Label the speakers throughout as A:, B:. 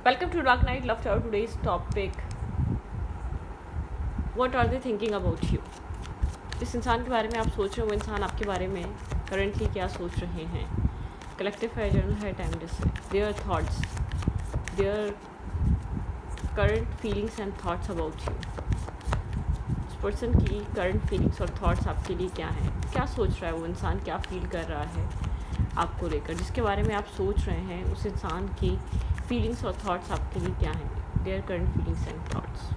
A: Welcome to Dark Night Love Tower. Today's topic, what are they thinking about you? जिस इंसान के बारे में आप सोच रहे हो वो इंसान आपके बारे में करंटली क्या सोच रहे हैं. कलेक्टिव है, जर्नल है, टाइमलेस है. Their thoughts, their current feelings and thoughts about you. उस पर्सन की करंट फीलिंग्स और थॉट्स आपके लिए क्या हैं, क्या सोच रहा है वो इंसान, क्या फील कर रहा है आपको लेकर. जिसके बारे में आप सोच रहे हैं उस इंसान की फीलिंग्स और थॉट्स आपके लिए क्या हैं. Their current feelings and thoughts.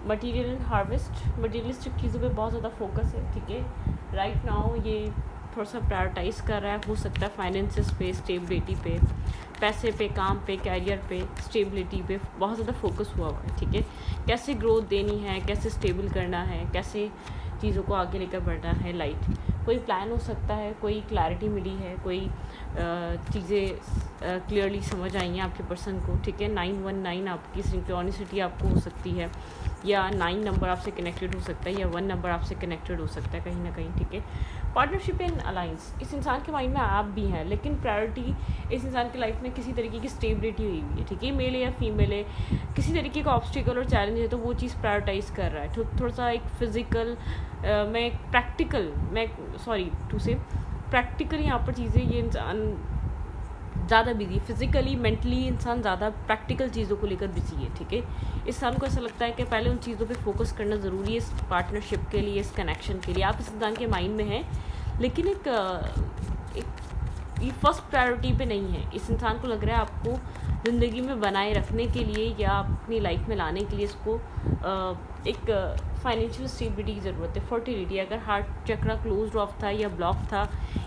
A: Material and harvest, materialistic चीज़ों पे बहुत ज़्यादा फोकस है. ठीक है, राइट नाउ ये थोड़ा सा प्रायोरिटाइज़ कर रहा है. हो सकता है फाइनेंसेस पे, स्टेबिलिटी पे, पैसे पे, काम पे, कैरियर पे, स्टेबिलिटी पे बहुत ज़्यादा फोकस हुआ हुआ है. ठीक है, कैसे ग्रोथ देनी है, कैसे स्टेबल करना है, कैसे चीज़ों को आगे लेकर बढ़ना है. लाइट कोई प्लान हो सकता है, कोई क्लैरिटी मिली है, कोई चीज़ें क्लियरली समझ आई हैं आपके पर्सन को. ठीक है, 919 आपकी सिंक्रोनिसिटी आपको हो सकती है, या 9 नंबर आपसे कनेक्टेड हो सकता है, या 1 नंबर आपसे कनेक्टेड हो सकता है कहीं ना कहीं. ठीक है, पार्टनरशिप एंड अलाइंस. इस इंसान के माइंड में आप भी हैं, लेकिन प्रायोरिटी इस इंसान की लाइफ में किसी तरीके की स्टेबिलिटी हुई हुई है. ठीक है, मेल है या फीमेल है, किसी तरीके का ऑब्स्टिकल और चैलेंज है तो वो चीज़ प्रायोरिटाइज़ कर रहा है. थोड़ा सा एक फिज़िकल प्रैक्टिकल यहाँ पर चीज़ें, ये इंसान ज़्यादा बिजी, फिज़िकली मेंटली इंसान ज़्यादा प्रैक्टिकल चीज़ों को लेकर बिजी है. ठीक है, इस इंसान को ऐसा लगता है कि पहले उन चीज़ों पे फोकस करना ज़रूरी है इस पार्टनरशिप के लिए, इस कनेक्शन के लिए. आप इस इंसान के माइंड में हैं, लेकिन ये फर्स्ट प्रायोरिटी पे नहीं है. इस इंसान को लग रहा है आपको ज़िंदगी में बनाए रखने के लिए या अपनी लाइफ में लाने के लिए इसको एक फाइनेंशियल स्टेबिलिटी की ज़रूरत है. फर्टिलिटी, अगर हार्ट चक्रा क्लोज ऑफ था या ब्लॉक था,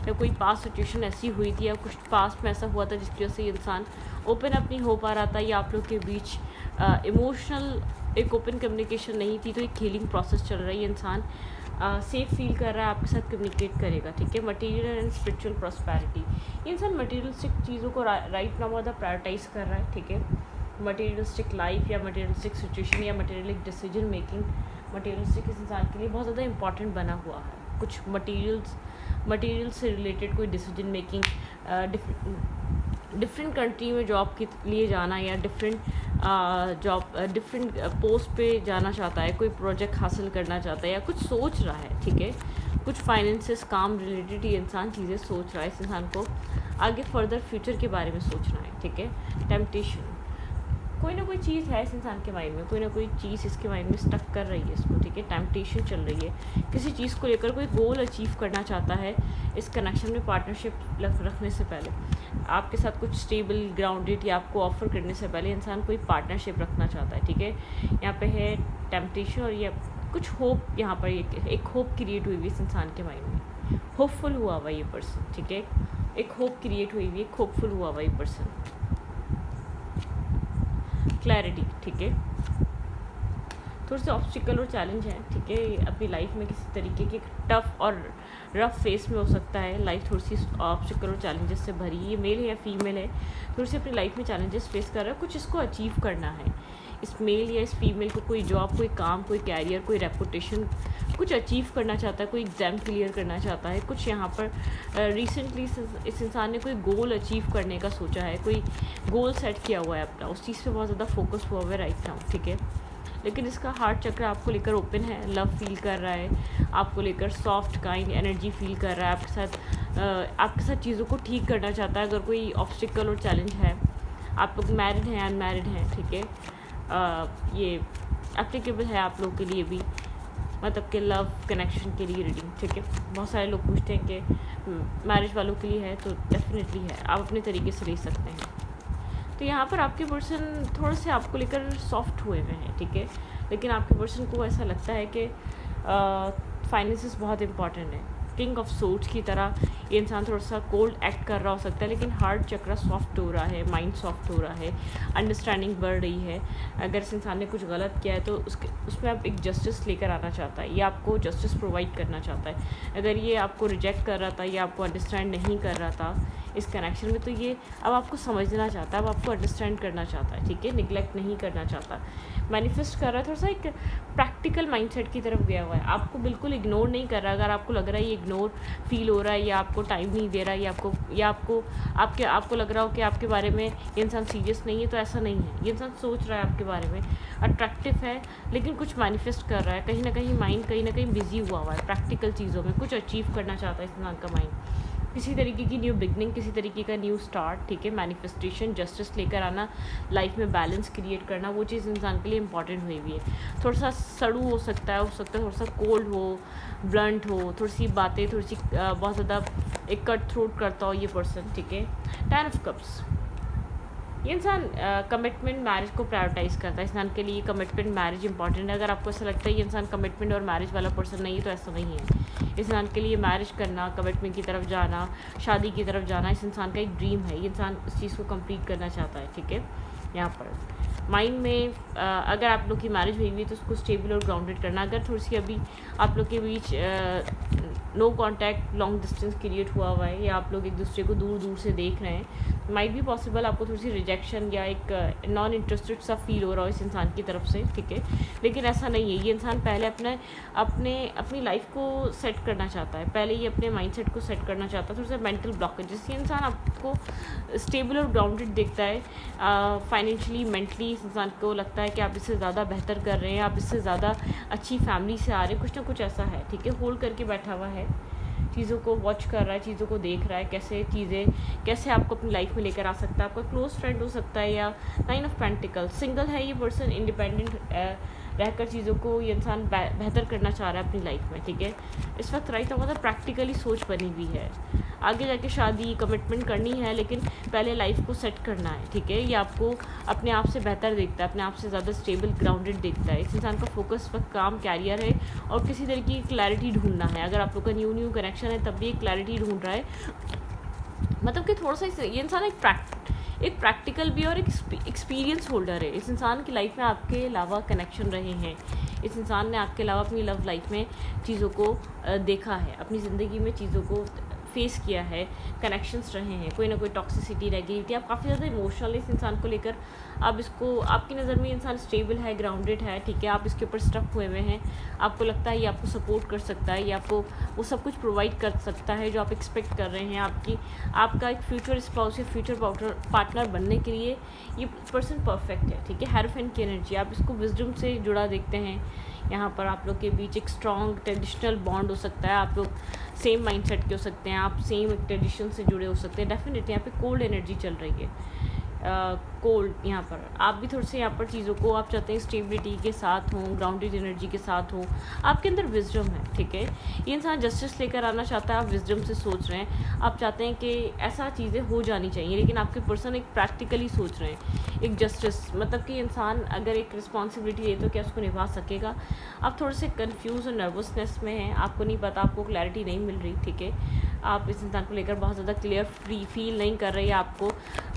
A: या कोई पास्ट सिचुएशन ऐसी हुई थी, या कुछ पास्ट में ऐसा हुआ था जिसकी वजह से ये इंसान ओपन अप नहीं हो पा रहा था, या आप लोग के बीच इमोशनल एक ओपन कम्युनिकेशन नहीं थी, तो एक हीलिंग प्रोसेस चल रहा है. ये इंसान सेफ फील कर रहा है, आपके साथ कम्युनिकेट करेगा. ठीक है, मटेरियल एंड स्पिरिचुअल प्रॉस्पेरिटी. ये इंसान मटेरियलिस्टिक चीज़ों को राइट नाउ ज़्यादा प्रायोरिटाइज़ कर रहा है. ठीक है, मटेरियलिस्टिक लाइफ या मटेरियलिस्टिक सिचुएशन या मटेरियलिक डिसीजन मेकिंग, मटेरियलिस्टिक इस इंसान के लिए बहुत ज़्यादा इंपॉर्टेंट बना हुआ है. कुछ मटेरियल से रिलेटेड कोई डिसीजन मेकिंग, डिफरेंट कंट्री में जॉब के लिए जाना, या डिफरेंट पोस्ट पे जाना चाहता है, कोई प्रोजेक्ट हासिल करना चाहता है, या कुछ सोच रहा है. ठीक है, कुछ फाइनेंसेस, काम रिलेटेड ये इंसान चीज़ें सोच रहा है. इस इंसान को आगे फर्दर फ्यूचर के बारे में सोचना है. ठीक है, टेम्पटेशन, कोई ना कोई चीज़ है इस इंसान के माइंड में, कोई ना कोई चीज़ इसके माइंड में स्टक कर रही है इसको. ठीक है, टेम्पटेशन चल रही है, किसी चीज़ को लेकर कोई गोल अचीव करना चाहता है. इस कनेक्शन में पार्टनरशिप रखने से पहले, आपके साथ कुछ स्टेबल ग्राउंडेड या आपको ऑफर करने से पहले इंसान कोई पार्टनरशिप रखना चाहता है. ठीक है, यहाँ पे है टेम्पटेशन, और ये कुछ होप, यहाँ पर एक होप क्रिएट हुई हुई इस इंसान के माइंड में. होपफुल हुआ हुआ ये पर्सन. ठीक है, एक होप क्रिएट हुई हुई, एक होपफुल हुआ हुआ ये पर्सन. क्लैरिटी, ठीक है, थोड़े से ऑब्स्टिकल और चैलेंज हैं. ठीक है, अपनी लाइफ में किसी तरीके के टफ और रफ फेस में हो सकता है. लाइफ थोड़ी सी ऑब्स्टिकल और चैलेंजेस से भरी है. मेल है या फीमेल है, थोड़ी सी अपनी लाइफ में चैलेंजेस फेस कर रहा है. कुछ इसको अचीव करना है. इस मेल या इस फीमेल को कोई जॉब, कोई काम, कोई कैरियर, कोई रेपुटेशन, कुछ अचीव करना चाहता है, कोई एग्ज़ाम क्लियर करना चाहता है. कुछ यहाँ पर रिसेंटली इस इंसान ने कोई गोल अचीव करने का सोचा है, कोई गोल सेट किया हुआ है अपना, उस चीज़ पे बहुत ज़्यादा फोकस हुआ हुआ है राइट नाउ. ठीक है, लेकिन इसका हार्ट चक्र आपको लेकर ओपन है, लव फील कर रहा है, आपको लेकर सॉफ्ट काइंड एनर्जी फील कर रहा है. आपके साथ चीज़ों को ठीक करना चाहता है. अगर कोई ऑब्स्टिकल और चैलेंज है, आप लोग मैरिड हैं, अनमैरिड हैं. ठीक है, ये एप्लीकेबल है आप लोगों के लिए भी, मतलब कि लव कनेक्शन के लिए रीडिंग. ठीक है, बहुत सारे लोग पूछते हैं कि मैरिज वालों के लिए है, तो डेफिनेटली है, आप अपने तरीके से ले सकते हैं. तो यहाँ पर आपके पर्सन थोड़े से आपको लेकर सॉफ्ट हुए हुए हैं. ठीक है, लेकिन आपके पर्सन को ऐसा लगता है कि फाइनेंसेस बहुत इंपॉर्टेंट है. किंग ऑफ सोर्ड्स की तरह ये इंसान थोड़ा सा कोल्ड एक्ट कर रहा हो सकता है, लेकिन हार्ट चक्रा सॉफ्ट हो रहा है, माइंड सॉफ्ट हो रहा है, अंडरस्टैंडिंग बढ़ रही है. अगर इस इंसान ने कुछ गलत किया है तो उसमें आप एक जस्टिस लेकर आना चाहता है, या आपको जस्टिस प्रोवाइड करना चाहता है. अगर ये आपको रिजेक्ट कर रहा था, या आपको अंडरस्टैंड नहीं कर रहा था, इस कनेक्शन में, तो ये अब आपको समझना चाहता है, अब आपको अंडरस्टैंड करना चाहता है, ठीक है, निगलेक्ट नहीं करना चाहता। मैनिफेस्ट कर रहा है, थोड़ा सा एक प्रैक्टिकल माइंडसेट की तरफ गया हुआ है, आपको बिल्कुल इग्नोर नहीं कर रहा। अगर आपको लग रहा है ये इग्नोर फील हो रहा है, या आपको टाइम नहीं दे रहा है, या आपको लग रहा हो कि आपके बारे में ये इंसान सीरियस नहीं है, तो ऐसा नहीं है। ये इंसान सोच रहा है आपके बारे में, अट्रैक्टिव है, लेकिन कुछ मैनिफेस्ट कर रहा है। कहीं ना कहीं माइंड कहीं ना कहीं बिजी हुआ हुआ है प्रैक्टिकल चीज़ों में, कुछ अचीव करना चाहता है इस इंसान का माइंड, किसी तरीके की न्यू बिगनिंग, किसी तरीके का न्यू स्टार्ट, ठीक है। मैनिफेस्टेशन, जस्टिस लेकर आना, लाइफ में बैलेंस क्रिएट करना, वो चीज़ इंसान के लिए इंपॉर्टेंट हुई हुई है। थोड़ा सा सड़ू हो सकता है थोड़ा सा कोल्ड हो, ब्लंट हो, थोड़ी सी बातें थोड़ी सी बहुत ज़्यादा एक कट थ्रोट करता हो ये पर्सन, ठीक है। 10 ऑफ कप्स, ये इंसान कमिटमेंट मैरिज को प्रायोरिटाइज़ करता है। इस इंसान के लिए कमिटमेंट मैरिज इंपॉर्टेंट है। अगर आपको ऐसा लगता है ये इंसान कमिटमेंट और मैरिज वाला पर्सन नहीं है, तो ऐसा नहीं है। इस इंसान के लिए मैरिज करना, कमिटमेंट की तरफ जाना, शादी की तरफ जाना, इस इंसान का एक ड्रीम है। ये इंसान इस चीज़ को कंप्लीट करना चाहता है, ठीक है। यहाँ पर माइंड में अगर आप लोग की मैरिज हुई हुई है तो उसको स्टेबल और ग्राउंडेड करना। अगर थोड़ी सी अभी आप लोग के बीच no contact, long distance create हुआ हुआ है, या आप लोग एक दूसरे को दूर दूर से देख रहे हैं, माइट भी पॉसिबल आपको थोड़ी सी रिजेक्शन या एक नॉन इंटरेस्टेड सा फील हो रहा हो इस इंसान की तरफ से, ठीक है। लेकिन ऐसा नहीं है। ये इंसान पहले अपनी लाइफ को सेट करना चाहता है, पहले ये अपने माइंडसेट को सेट करना चाहता है। थोड़ा सा मेंटल ब्लॉकेजेस, ये इंसान आपको स्टेबल और ग्राउंडेड देखता है फाइनेंशियली, मेंटली। इस इंसान को लगता है कि आप इससे ज़्यादा बेहतर कर रहे हैं, आप इससे ज़्यादा अच्छी फैमिली से आ रहे हैं, कुछ ना कुछ ऐसा है, ठीक है। होल्ड करके बैठा हुआ है, चीज़ों को वॉच कर रहा है, चीज़ों को देख रहा है, कैसे आपको अपनी लाइफ में लेकर आ सकता है। आपका क्लोज फ्रेंड हो सकता है, या 9 ऑफ पेंटिकल्स, सिंगल है ये पर्सन, इंडिपेंडेंट रहकर चीज़ों को ये इंसान बेहतर करना चाह रहा है अपनी लाइफ में, ठीक है। इस वक्त राइट मतलब प्रैक्टिकली सोच बनी हुई है, आगे जाके शादी कमिटमेंट करनी है, लेकिन पहले लाइफ को सेट करना है, ठीक है। ये आपको अपने आप से बेहतर देखता है, अपने आप से ज़्यादा स्टेबल ग्राउंडेड देखता है। इस इंसान का फोकस वक्त काम, कैरियर है, और किसी तरह की क्लैरिटी ढूंढना है। अगर आप लोग का न्यू कनेक्शन है तब भी एक क्लैरिटी ढूंढ रहा है, मतलब कि थोड़ा सा ये इंसान एक प्रैक्टिकल भी और एक एक्सपीरियंस होल्डर है। इस इंसान की लाइफ में आपके अलावा कनेक्शन रहे हैं, इस इंसान ने आपके अलावा अपनी लव लाइफ में चीज़ों को देखा है, अपनी ज़िंदगी में चीज़ों को फेस किया है, कनेक्शंस रहे हैं, कोई ना कोई टॉक्सिसिटी रह गई थी। आप काफ़ी ज़्यादा इमोशनल इस इंसान को लेकर, आप इसको, आपकी नज़र में इंसान स्टेबल है, ग्राउंडेड है, ठीक है। आप इसके ऊपर स्टक हुए हुए हैं, आपको लगता है ये आपको सपोर्ट कर सकता है, ये आपको वो सब कुछ प्रोवाइड कर सकता है जो आप एक्सपेक्ट कर रहे हैं। आपका एक फ्यूचर स्पाउस या फ्यूचर पार्टनर बनने के लिए ये पर्सन परफेक्ट है, ठीक है। हेरोफेंट की एनर्जी, आप इसको विजडम से जुड़ा देखते हैं। यहाँ पर आप लोग के बीच एक स्ट्रॉन्ग ट्रेडिशनल बॉन्ड हो सकता है, आप लोग सेम माइंडसेट के हो सकते हैं, आप सेम एक ट्रेडिशन से जुड़े हो सकते हैं। डेफिनेटली यहाँ पे कोल्ड एनर्जी चल रही है, कोल्ड। यहाँ पर आप भी थोड़े से यहाँ पर चीज़ों को आप चाहते हैं स्टेबिलिटी के साथ हों, ग्राउंडेड एनर्जी के साथ हों, आपके अंदर विजडम है, ठीक है। ये इंसान जस्टिस लेकर आना चाहता है, आप विजडम से सोच रहे हैं, आप चाहते हैं कि ऐसा चीज़ें हो जानी चाहिए, लेकिन आपके पर्सन एक प्रैक्टिकली सोच रहे हैं, एक जस्टिस, मतलब कि इंसान अगर एक रिस्पॉन्सिबिलिटी ले तो क्या उसको निभा सकेगा। आप थोड़े से कन्फ्यूज़ और नर्वसनेस में हैं, आपको नहीं पता, आपको क्लैरिटी नहीं मिल रही, ठीक है। आप इस इंसान को लेकर बहुत ज़्यादा क्लियर फील नहीं कर रहे, आपको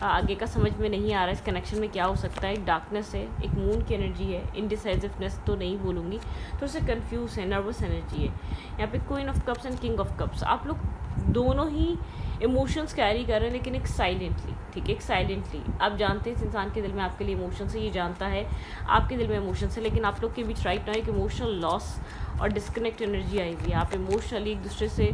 A: आगे का समझ में नहीं आ रहा है इस कनेक्शन में क्या हो सकता है। एक डार्कनेस है, एक मून की एनर्जी है, इनडिसाइसिवनेस तो नहीं बोलूँगी, थोड़े से कन्फ्यूज़ है, नर्वस एनर्जी है। यहाँ पे queen of cups and king of cups, आप लोग दोनों ही इमोशंस कैरी कर रहे हैं, लेकिन एक साइलेंटली, ठीक है, एक साइलेंटली। आप जानते हैं इस इंसान के दिल में आपके लिए इमोशंस है, ये जानता है आपके दिल में इमोशंस है, लेकिन आप लोग के बीच राइट नाउ एक इमोशनल लॉस और डिस्कनेक्ट एनर्जी आई हुई है। आप इमोशनली एक दूसरे से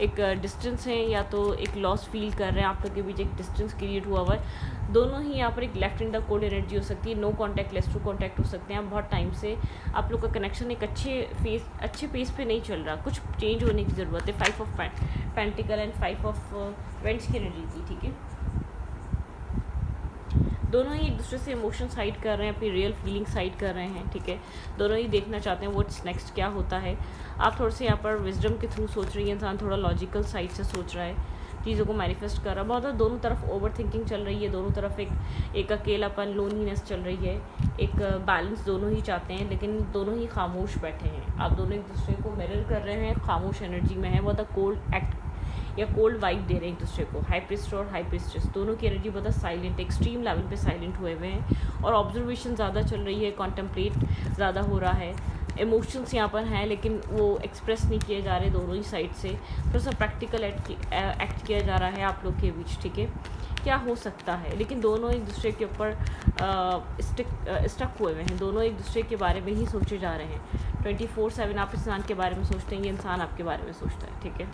A: एक डिस्टेंस है, या तो एक लॉस फील कर रहे हैं, आप लोग के बीच एक डिस्टेंस क्रिएट हुआ हुआ है। दोनों ही यहाँ पर एक left in the cold energy हो सकती है, no contact less to contact हो सकते हैं। आप बहुत टाइम से आप लोग का कनेक्शन एक अच्छे पेस पे नहीं चल रहा, कुछ चेंज होने की ज़रूरत है। 5 of pentacle and 5 of vents की एनर्जी थी, ठीक है। दोनों ही एक दूसरे से इमोशंस हाइड कर रहे हैं, अपनी रियल फीलिंग्स हाइड कर रहे हैं, ठीक है। दोनों ही देखना चाहते हैं व्हाट्स नेक्स्ट, क्या होता है। आप थोड़े से यहाँ पर विजडम के थ्रू सोच रही है, इंसान थोड़ा लॉजिकल साइड से सोच रहा है, चीज़ों को मैनिफेस्ट कर रहा है। बहुत दोनों तरफ ओवर थिंकिंग चल रही है, दोनों तरफ एक अकेलापन, लोनलीनेस चल रही है, एक बैलेंस दोनों ही चाहते हैं, लेकिन दोनों ही खामोश बैठे हैं। आप दोनों एक दूसरे को मिरर कर रहे हैं, खामोश एनर्जी में है, बहुत कोल्ड एक्ट या कोल्ड वाइब दे रहे हैं एक दूसरे को। हाई प्रिस्ट और हाई प्रिस्टेस दोनों की एनर्जी बहुत साइलेंट, एक्सट्रीम लेवल पे साइलेंट हुए हुए हैं और ऑब्जर्वेशन ज़्यादा चल रही है, कॉन्टम्पलेट ज़्यादा हो रहा है। इमोशंस यहाँ पर हैं लेकिन वो एक्सप्रेस नहीं किए जा रहे दोनों ही साइड से। थोड़ा सा प्रैक्टिकल एक्ट किया जा रहा है आप लोग के बीच, ठीक है। क्या हो सकता है, लेकिन दोनों एक दूसरे के ऊपर स्टक हुए हुए हैं, दोनों एक दूसरे के बारे में ही सोचे जा रहे हैं। 24/7 आप इंसान के बारे में सोचते हैं, ये इंसान आपके बारे में सोचता है, ठीक है।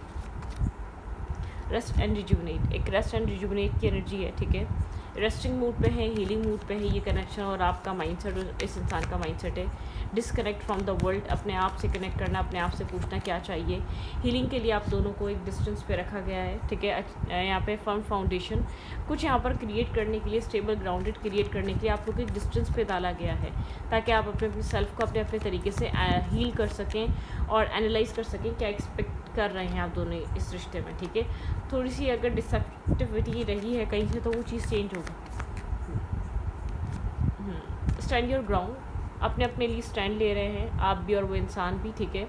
A: रेस्ट एंड रिजुवनेट, एक रेस्ट एंड रिजुवनेट की एनर्जी है, ठीक है। रेस्टिंग मूड पे है, हीलिंग मूड पे है ये कनेक्शन, और आपका माइंडसेट इस इंसान का माइंडसेट है डिसकनेक्ट फ्रॉम द वर्ल्ड, अपने आप से कनेक्ट करना, अपने आप से पूछना क्या चाहिए। हीलिंग के लिए आप दोनों को एक डिस्टेंस पे रखा गया है, ठीक है। यहाँ पे फर्म फाउंडेशन कुछ यहाँ पर क्रिएट करने के लिए, स्टेबल ग्राउंडेड क्रिएट करने के लिए आप लोग को एक डिस्टेंस पे डाला गया है, ताकि आप अपने सेल्फ को अपने तरीके से हील कर सकें और एनालाइज कर सकें क्या एक्सपेक्ट कर रहे हैं आप दोनों इस रिश्ते में, ठीक है। थोड़ी सी अगर डिसएक्टिविटी रही है कहीं से तो वो चीज़ चेंज होगी। स्टैंड योर ग्राउंड, अपने अपने लिए स्टैंड ले रहे हैं आप भी और वो इंसान भी, ठीक है।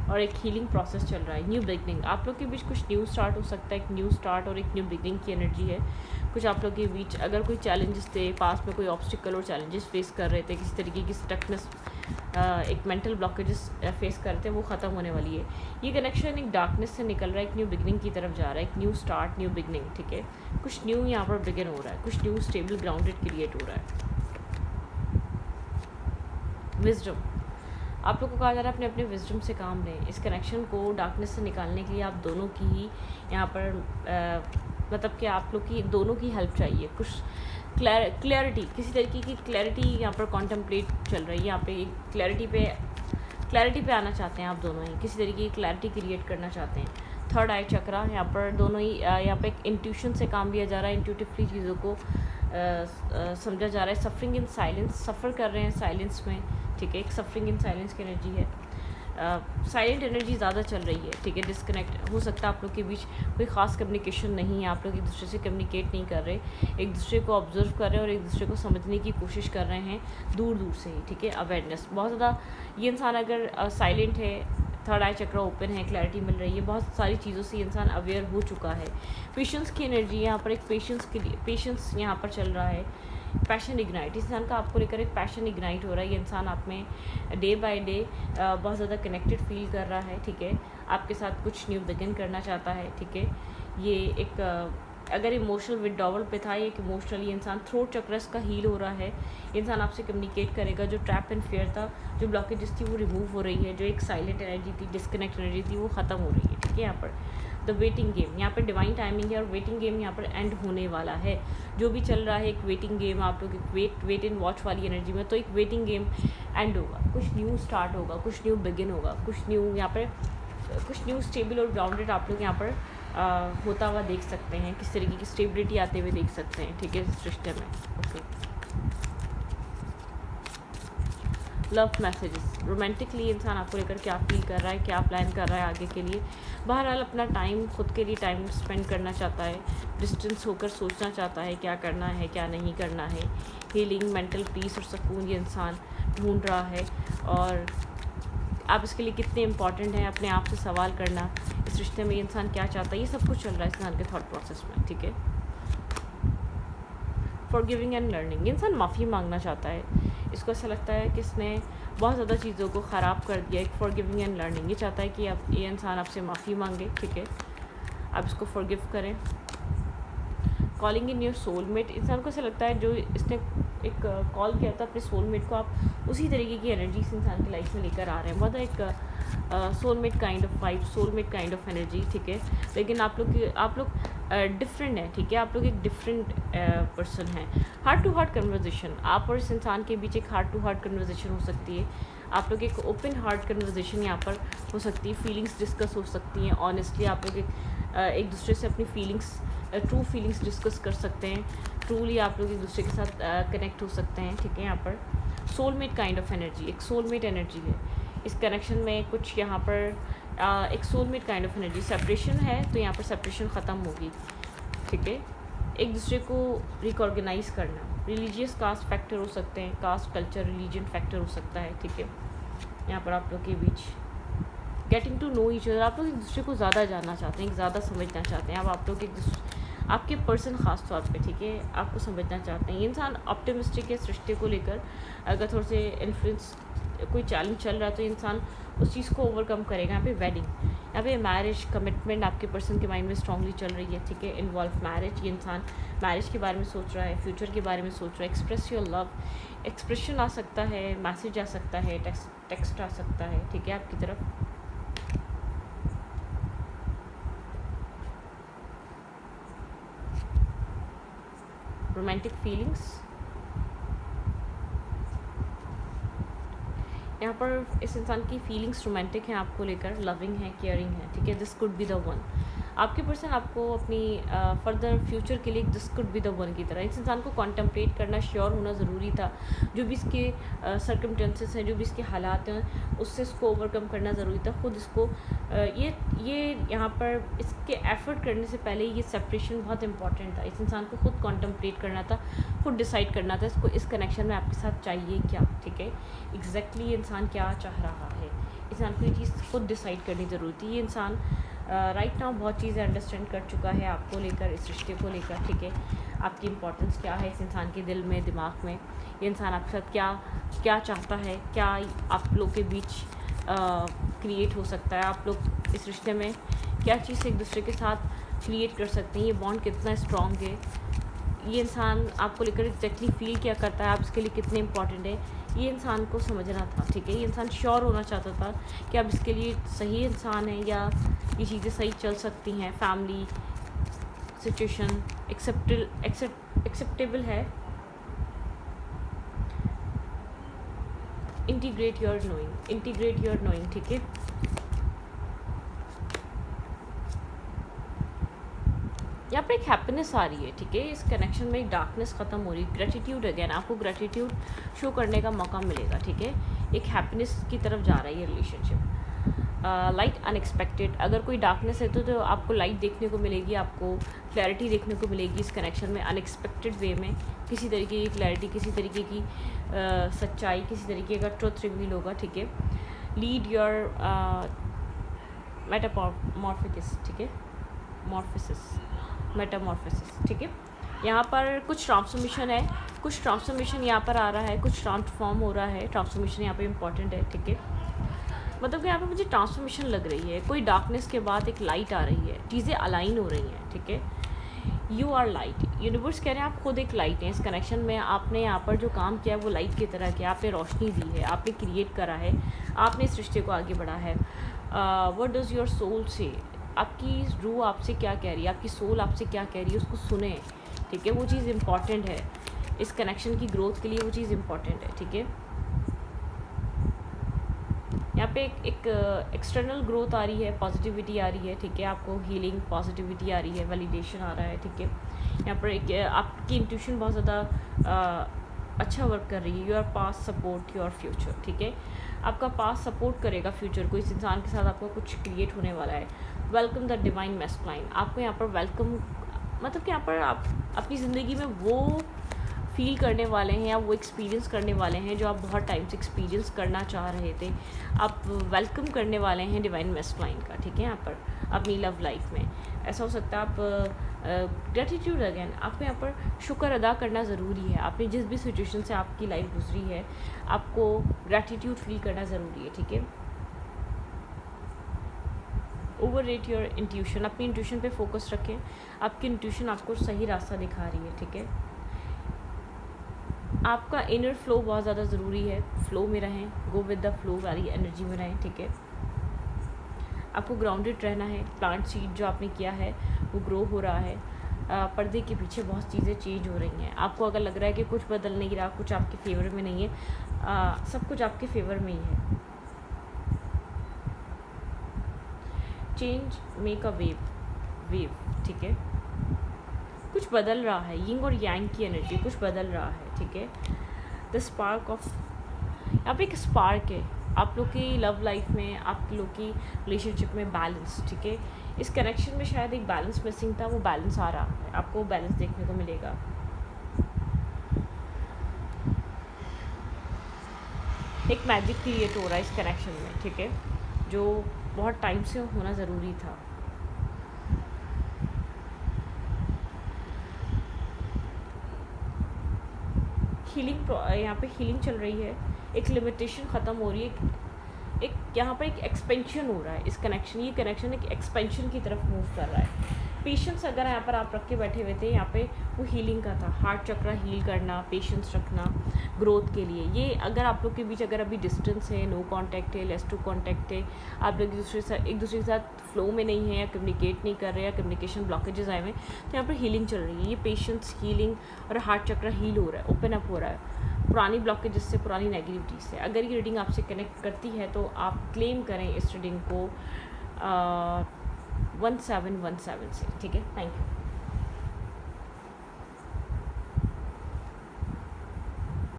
A: और एक हीलिंग प्रोसेस चल रहा है, न्यू बिगनिंग आप लोग के बीच कुछ न्यू स्टार्ट हो सकता है, एक न्यू स्टार्ट और एक न्यू बिगनिंग की एनर्जी है कुछ आप लोग के बीच। अगर कोई चैलेंजेस थे पास में, कोई ऑब्स्टिकल और चैलेंजेस फेस कर रहे थे, किसी तरीके की स्टकनेस, एक मेंटल ब्लॉकेजेस फेस कर रहे थे, वो ख़त्म होने वाली है। ये कनेक्शन एक डार्कनेस से निकल रहा है, एक न्यू बिगनिंग की तरफ जा रहा है, एक न्यू स्टार्ट, न्यू बिगनिंग, ठीक है। कुछ न्यू यहाँ पर बिगिन हो रहा है, कुछ न्यू स्टेबल ग्राउंडेड क्रिएट हो रहा है। विजडम, आप लोग को कहा जा रहा है अपने अपने विजडम से काम लें। इस कनेक्शन को डार्कनेस से निकालने के लिए आप दोनों की ही यहाँ पर मतलब कि आप लोग की दोनों की हेल्प चाहिए। कुछ क्लैरिटी, किसी तरीके की क्लैरिटी यहाँ पर कॉन्टम्पलेट चल रही है, यहाँ पे क्लैरिटी पे आना चाहते हैं आप दोनों ही, किसी तरीके की क्लैरिटी क्रिएट करना चाहते हैं। थर्ड आई चक्रा, यहाँ पर दोनों ही यहाँ पे एक इंट्यूशन से काम लिया जा रहा है, इंट्यूटिवली चीज़ों को समझा जा रहा है। सफरिंग इन साइलेंस, सफ़र कर रहे हैं साइलेंस में, ठीक है। एक सफरिंग इन साइलेंस की एनर्जी है, साइलेंट एनर्जी ज़्यादा चल रही है, ठीक है। डिस्कनेक्ट हो सकता है आप लोग के बीच कोई ख़ास कम्युनिकेशन नहीं है, आप लोग एक दूसरे से कम्युनिकेट नहीं कर रहे, एक दूसरे को ऑब्जर्व कर रहे हैं और एक दूसरे को समझने की कोशिश कर रहे हैं दूर दूर से ही, ठीक है। अवेयरनेस बहुत ज़्यादा, ये इंसान अगर साइलेंट है, थर्ड आई चक्र ओपन है, क्लैरिटी मिल रही है, बहुत सारी चीज़ों से इंसान अवेयर हो चुका है। पेशेंस की एनर्जी यहाँ पर, एक पेशेंस यहाँ पर चल रहा है। पैशन इग्नाइट, इस इंसान का आपको लेकर एक पैशन इग्नाइट हो रहा है, ये इंसान आप में डे बाय डे बहुत ज़्यादा कनेक्टेड फील कर रहा है, ठीक है। आपके साथ कुछ न्यू बिगिन करना चाहता है, ठीक है। ये एक अगर इमोशनल विड्रॉवल पे था, एक इमोशनली इंसान थ्रोट चक्रस का हील हो रहा है, इंसान आपसे कम्युनिकेट करेगा। जो ट्रैप एंड फियर था, जो ब्लॉकेजेस थी वो रिमूव हो रही है, जो एक साइलेंट एनर्जी थी, डिस्कनेक्ट एनर्जी थी, वो ख़त्म हो रही है, ठीक है। यहाँ पर द वेटिंग गेम, यहाँ पर डिवाइन टाइमिंग है और वेटिंग गेम यहाँ पर एंड होने वाला है। जो भी चल रहा है एक वेटिंग गेम, आप लोग एक वेट एंड वॉच वाली एनर्जी में, तो एक वेटिंग गेम एंड होगा, कुछ न्यू स्टार्ट होगा, कुछ न्यू बिगिन होगा, कुछ न्यू यहाँ पर कुछ न्यू स्टेबल और ग्राउंडेड आप लोग यहाँ पर होता हुआ देख सकते हैं, किस तरीके की स्टेबिलिटी आते हुए देख सकते हैं, ठीक है, इस रिश्ते में। ओके, लव मैसेजेस, रोमांटिकली इंसान आपको लेकर क्या फील कर रहा है, क्या प्लान कर रहा है आगे के लिए। बहरहाल अपना टाइम, खुद के लिए टाइम स्पेंड करना चाहता है, डिस्टेंस होकर सोचना चाहता है क्या करना है क्या नहीं करना है। हीलिंग, मेंटल पीस और सुकून ये इंसान ढूंढ रहा है, और आप इसके लिए कितने इंपॉर्टेंट हैं, अपने आप से सवाल करना, इस रिश्ते में ये इंसान क्या चाहता है, ये सब कुछ चल रहा है इस इंसान के थॉट प्रोसेस में, ठीक है। फॉरगिविंग एंड लर्निंग, ये इंसान माफ़ी मांगना चाहता है, इसको ऐसा लगता है कि इसने बहुत ज़्यादा चीज़ों को ख़राब कर दिया। एक फॉरगिविंग एंड लर्निंग, ये चाहता है कि आप ये इंसान आपसे माफ़ी मांगे, ठीक है, आप इसको फॉरगिव करें। कॉलिंग इन योर सोलमेट, इंसान को ऐसा लगता है जो इसने एक कॉल किया था अपने सोलमेट को, आप उसी तरीके की एनर्जी इस इंसान की लाइफ में लेकर आ रहे हैं, बहुत एक soulmate kind of vibe, soulmate kind of energy, ठीक है। लेकिन आप लोग डिफरेंट हैं, ठीक है, आप लोग एक डिफरेंट पर्सन हैं। हार्ट टू हार्ट कन्वर्जेशन, आप और इस इंसान के बीच एक हार्ट टू हार्ट कन्वर्जेशन हो सकती है, आप लोग एक ओपन हार्ट कन्वर्जेशन यहाँ पर हो सकती है, फीलिंग्स डिस्कस हो सकती हैं, ऑनेस्टली आप लोग एक दूसरे से अपनी फीलिंग्स, ट्रू फीलिंग्स डिस्कस कर सकते हैं, ट्रूली आप लोग एक दूसरे के साथ कनेक्ट हो सकते हैं, ठीक है। यहाँ पर सोलमेट काइंड ऑफ एनर्जी, एक सोलमेट एनर्जी है इस कनेक्शन में, कुछ यहाँ पर एक soulmate kind of energy. Separation है तो यहाँ पर सेपरेशन ख़त्म होगी, ठीक है। एक दूसरे को रिकॉर्गनाइज करना, रिलीजियस कास्ट फैक्टर हो सकते हैं, कास्ट कल्चर रिलीजन फैक्टर हो सकता है, ठीक है। यहाँ पर आप लोग के बीच getting to know each other, आप लोग एक दूसरे को ज़्यादा जानना चाहते हैं, ज़्यादा समझना चाहते हैं। अब आप लोग आपके पर्सन ख़ास तौर पे, ठीक है, आपको समझना चाहते हैं। ये इंसान ऑप्टिमिस्टिक है इस रिश्ते को लेकर। अगर थोड़े से इन्फ्लुएंस कोई चैलेंज चल रहा है तो इंसान उस चीज़ को ओवरकम करेगा। यहाँ पे वेडिंग, यहाँ पे मैरिज कमिटमेंट आपके पर्सन के माइंड में स्ट्रांगली चल रही है, ठीक है। इन्वॉल्व मैरिज, ये इंसान मैरिज के बारे में सोच रहा है, फ्यूचर के बारे में सोच रहा है। एक्सप्रेस योर लव, एक्सप्रेशन आ सकता है, मैसेज आ सकता है, टेक्स्ट आ सकता है, ठीक है, आपकी तरफ। रोमांटिक फीलिंग्स, यहाँ पर इस इंसान की फीलिंग्स रोमांटिक हैं आपको लेकर, लविंग है, केयरिंग है, ठीक है। This could be the one. आपके पर्सन आपको अपनी फर्दर फ्यूचर के लिए this could be the one की तरह, इस इंसान को कॉन्टम्पलेट करना, श्योर होना ज़रूरी था। जो भी इसके सर्कमटेंसेस हैं, जो भी इसके हालात हैं, उससे इसको ओवरकम करना ज़रूरी था। खुद इसको ये यहाँ पर इसके एफर्ट करने से पहले ये सेपरेशन बहुत इंपॉर्टेंट था। इस इंसान को खुद कॉन्टम्पलेट करना था, खुद डिसाइड करना था इसको इस कनेक्शन में आपके साथ चाहिए क्या, ठीक है। एग्जैक्टली ये इंसान क्या चाह रहा है, इस इंसान को ये चीज़ खुद डिसाइड करनी ज़रूरी थी। ये इंसान राइट नाउ बहुत चीज़ें अंडरस्टैंड कर चुका है आपको लेकर, इस रिश्ते को लेकर, ठीक है। आपकी इम्पोर्टेंस क्या है इस इंसान के दिल में, दिमाग में। ये इंसान आपके साथ क्या चाहता है, क्या आप लोग के बीच क्रिएट हो सकता है, आप लोग इस रिश्ते में क्या चीज़ एक दूसरे के साथ क्रिएट कर सकते हैं, ये बॉन्ड कितना स्ट्रॉन्ग है, ये इंसान आपको लेकर एग्जैक्टली फील क्या करता है, आप इसके लिए कितने इंपॉर्टेंट है, ये इंसान को समझना था, ठीक है। ये इंसान श्योर होना चाहता था कि आप इसके लिए सही इंसान है या ये चीज़ें सही चल सकती हैं, फैमिली सिचुएशन एक्सेप्टेबल है। इंटीग्रेट योर नोइंग, ठीक है। यहाँ पर एक हैप्पीनेस आ रही है, ठीक है। इस कनेक्शन में एक डार्कनेस ख़त्म हो रही है। ग्रेटिट्यूड, अगेन आपको ग्रेटिट्यूड शो करने का मौका मिलेगा, ठीक है। एक हैप्पीनेस की तरफ जा रही है रिलेशनशिप। लाइट अनएक्सपेक्टेड, अगर कोई डार्कनेस है तो आपको लाइट देखने को मिलेगी, आपको क्लैरिटी देखने को मिलेगी इस कनेक्शन में, अनएक्सपेक्टेड वे में। किसी तरीके की क्लैरिटी, किसी तरीके की सच्चाई, किसी तरीके का ट्रुथ रिवील होगा, ठीक है। लीड योर मेटामॉर्फिस, ठीक है, मेटामॉर्फिस, ठीक है। यहाँ पर कुछ ट्रांसफॉर्मेशन है, कुछ ट्रांसफॉर्मेशन यहाँ पर आ रहा है, कुछ ट्रांसफॉर्म हो रहा है। ट्रांसफॉर्मेशन यहाँ पे इंपॉर्टेंट है, ठीक है। मतलब कि यहाँ पे मुझे ट्रांसफॉर्मेशन लग रही है, कोई डार्कनेस के बाद एक लाइट आ रही है, चीज़ें अलाइन हो रही हैं, ठीक है। यू आर लाइट, यूनिवर्स कह रहे हैं आप खुद एक लाइट हैं। इस कनेक्शन में आपने यहाँ पर जो काम किया है वो लाइट की तरह किया, आपने रोशनी दी है, आपने क्रिएट करा है, आपने इस रिश्ते को आगे बढ़ा है। व्हाट डज़ योर सोल से, आपकी रूह आपसे क्या कह रही है, आपकी सोल आपसे क्या कह रही है, उसको सुने, ठीक है। वो चीज़ इम्पॉर्टेंट है इस कनेक्शन की ग्रोथ के लिए, वो चीज़ इम्पॉर्टेंट है, ठीक है। यहाँ पे एक एक्सटर्नल ग्रोथ आ रही है, पॉजिटिविटी आ रही है, ठीक है। आपको हीलिंग, पॉजिटिविटी आ रही है, वैलिडेशन आ रहा है, ठीक है। यहाँ पर एक आपकी इंट्यूशन बहुत ज़्यादा अच्छा वर्क कर रही है। Your past support your future, ठीक है। आपका पास्ट सपोर्ट करेगा फ्यूचर को, इस इंसान के साथ आपका कुछ क्रिएट होने वाला है। वेलकम द डिवाइन मैस्कुलाइन, आपको यहाँ पर वेलकम, मतलब कि यहाँ पर आप अपनी ज़िंदगी में वो फील करने वाले हैं या वो एक्सपीरियंस करने वाले हैं जो आप बहुत टाइम से एक्सपीरियंस करना चाह रहे थे। आप वेलकम करने वाले हैं डिवाइन मैस्कुलाइन का, ठीक है। यहाँ पर अपनी लव लाइफ में ऐसा हो सकता है आप ग्रेटिट्यूड, अगेन आपको यहाँ पर शुक्र अदा करना ज़रूरी है। आपने जिस भी सिचुएशन से आपकी लाइफ गुजरी है, आपको ग्रेटिट्यूड फील करना ज़रूरी है, ठीक है। ओवर रेट योर इंट्यूशन, अपनी इंट्यूशन पे फोकस रखें, आपकी इंट्यूशन आपको सही रास्ता दिखा रही है, ठीक है। आपका इनर फ्लो बहुत ज़्यादा ज़रूरी है, फ्लो में रहें, गो विद द फ्लो वाली एनर्जी में रहें, ठीक है। आपको ग्राउंडेड रहना है, प्लांट सीड जो आपने किया है वो ग्रो हो रहा है। पर्दे के पीछे बहुत चीज़ें चेंज हो रही हैं। आपको अगर लग रहा है कि कुछ बदल नहीं रहा, कुछ आपके फेवर में नहीं है, सब कुछ आपके फेवर में ही है। चेंज मेक अ वेव, ठीक है। कुछ बदल रहा है, यिंग और यांग की एनर्जी, कुछ बदल रहा है, ठीक है। द स्पार्क ऑफ, यहाँ पे एक स्पार्क है आप लोग की लव लाइफ में, आप लोग की रिलेशनशिप में बैलेंस, ठीक है। इस कनेक्शन में शायद एक बैलेंस मिसिंग था, वो बैलेंस आ रहा है, आपको बैलेंस देखने को मिलेगा। एक मैजिक क्रिएट हो रहा है इस कनेक्शन में, ठीक है, जो बहुत टाइम से होना ज़रूरी था। हीलिंग, यहाँ पे हीलिंग चल रही है, एक लिमिटेशन ख़त्म हो रही है, एक यहाँ पर एक एक्सपेंशन हो रहा है इस कनेक्शन, ये कनेक्शन एक एक्सपेंशन की तरफ मूव कर रहा है। पेशेंस अगर यहाँ पर आप रख के बैठे हुए थे, यहाँ पे वो हीलिंग का था, हार्ट चक्र हील करना, पेशेंस रखना ग्रोथ के लिए। ये अगर आप लोग के बीच अगर अभी डिस्टेंस है, नो कांटेक्ट है, लेस टू कांटेक्ट है, आप लोग एक दूसरे के साथ फ्लो में नहीं है या कम्युनिकेट नहीं कर रहे या कम्युनिकेशन ब्लॉकेजेस आए हुए हैं, तो यहाँ पर हीलिंग चल रही है। ये पेशेंस, हीलिंग और हार्ट चक्र हील हो रहा है, ओपन अप हो रहा है पुरानी ब्लॉकेजेस से, पुरानी नेगेटिविटी से। अगर ये रीडिंग आपसे कनेक्ट करती है तो आप क्लेम करें इस रीडिंग को 1717 से, ठीक है। Thank you.